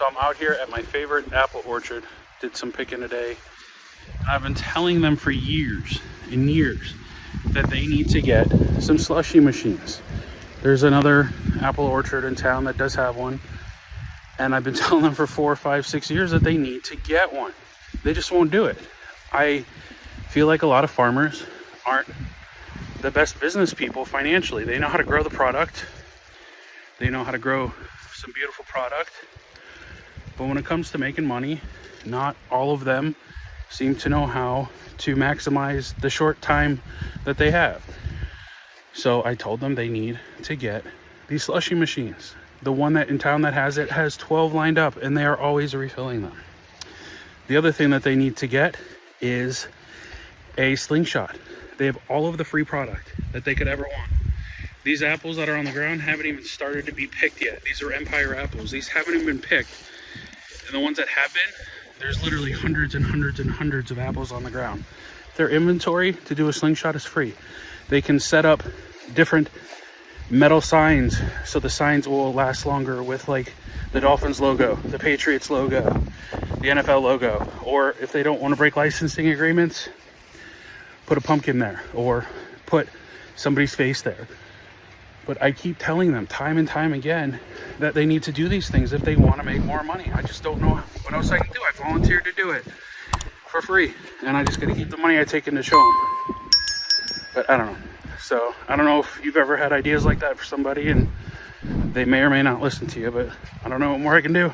So I'm out here at my favorite apple orchard, did some picking today. And I've been telling them for years and years that they need to get some slushy machines. There's another apple orchard in town that does have one. And I've been telling them for 4, 5, 6 years that they need to get one. They just won't do it. I feel like a lot of farmers aren't the best business people financially. They know how to grow the product. They know how to grow some beautiful product. But when it comes to making money, not all of them seem to know how to maximize the short time that they have. So I told them they need to get these slushy machines. The one that in town that has it has 12 lined up, and they are always refilling them. The other thing that they need to get is a slingshot. They have all of the free product that they could ever want. These apples that are on the ground haven't even started to be picked yet. These are Empire apples. These haven't even been picked. And the ones that have been, there's literally hundreds and hundreds and hundreds of apples on the ground. Their inventory to do a slingshot is free. They can set up different metal signs so the signs will last longer with like the Dolphins logo, the Patriots logo, the NFL logo. Or if they don't want to break licensing agreements, put a pumpkin there or put somebody's face there. But I keep telling them time and time again that they need to do these things if they want to make more money. I just don't know what else I can do. I volunteered to do it for free, and I just got to keep the money I take in to show them. But I don't know. So I don't know if you've ever had ideas like that for somebody and they may or may not listen to you, but I don't know what more I can do.